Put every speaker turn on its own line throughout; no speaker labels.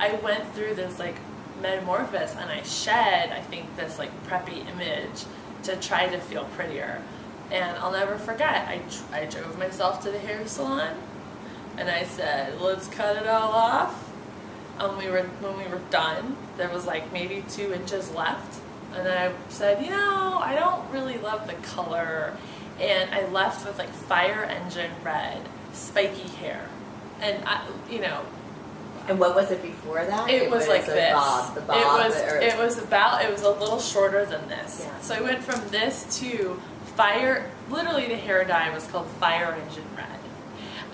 I went through this like metamorphosis, and I shed, I think, this like preppy image to try to feel prettier. And I'll never forget, I drove myself to the hair salon, and I said, let's cut it all off. When we were done, there was like maybe 2 inches left, and then I said, you know, I don't really love the color, and I left with like fire engine red, spiky hair, and you know.
And what was it before that?
It was like this.
The bob,
it was a little shorter than this.
Yeah.
So I went from this to fire. Literally, the hair dye was called Fire Engine Red.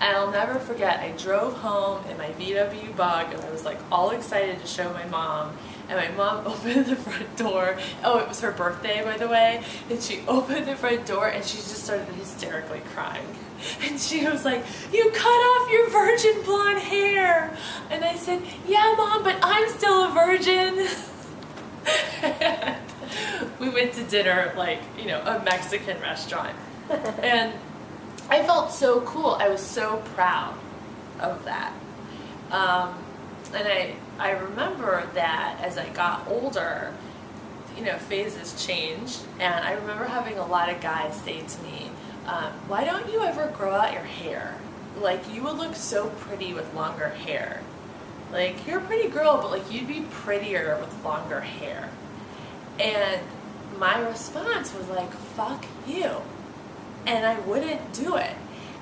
And I'll never forget, I drove home in my VW Bug, and I was like all excited to show my mom. And my mom opened the front door. Oh, it was her birthday, by the way. And she opened the front door, and she just started hysterically crying. And she was like, you cut off your virgin blonde hair. And I said, yeah, Mom, but I'm still a virgin. We went to dinner at, like, you know, a Mexican restaurant. And I felt so cool. I was so proud of that. And I remember that as I got older, you know, phases changed. And I remember having a lot of guys say to me, why don't you ever grow out your hair? Like, you would look so pretty with longer hair. Like, you're a pretty girl, but like, you'd be prettier with longer hair. And my response was like, fuck you. And I wouldn't do it.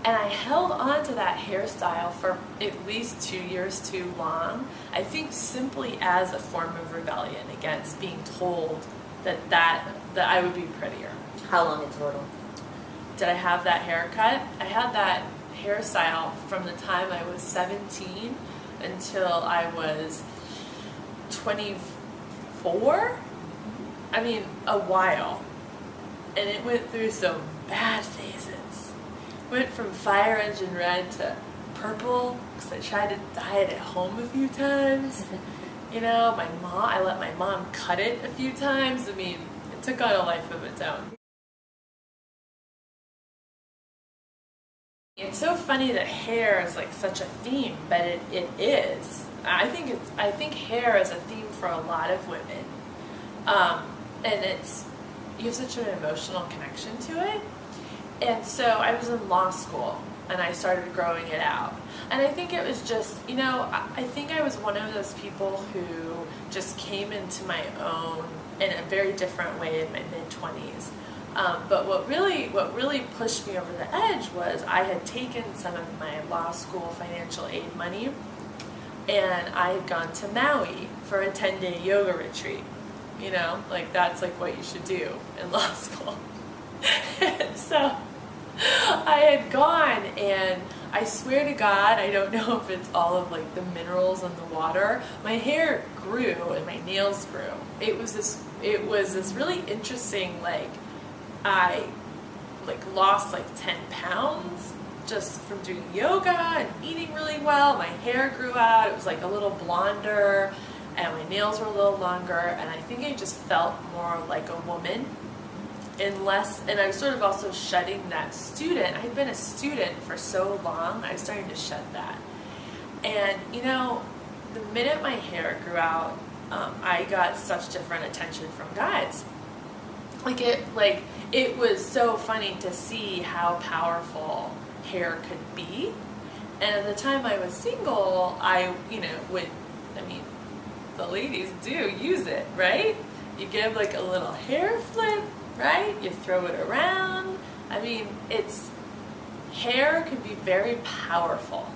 And I held on to that hairstyle for at least 2 years too long. I think simply as a form of rebellion against being told that I would be prettier.
How long in total?
Did I have that haircut? I had that hairstyle from the time I was 17 until I was 24. I mean, a while. And it went through some bad phases. Went from fire engine red to purple, because I tried to dye it at home a few times. You know, I let my mom cut it a few times. I mean, it took on a life of its own. It's so funny that hair is like such a theme, but it is. I think hair is a theme for a lot of women, and you have such an emotional connection to it. And so I was in law school, and I started growing it out. And I think it was just, you know, I think I was one of those people who just came into my own in a very different way in my mid-20s. But what really pushed me over the edge was I had taken some of my law school financial aid money, and I had gone to Maui for a 10-day yoga retreat. You know, like, that's like what you should do in law school. And so I had gone, and I swear to God, I don't know if it's all of like the minerals in the water, my hair grew and my nails grew. It was this really interesting, like, I lost like 10 pounds just from doing yoga and eating really well. My hair grew out. It was like a little blonder, and my nails were a little longer, and I think I just felt more like a woman. And I was sort of also shedding that student. I had been a student for so long, I was starting to shed that. And, you know, the minute my hair grew out, I got such different attention from guys. It was so funny to see how powerful hair could be. And at the time I was single, the ladies do use it, right? You give like a little hair flip, right? You throw it around. I mean, hair can be very powerful.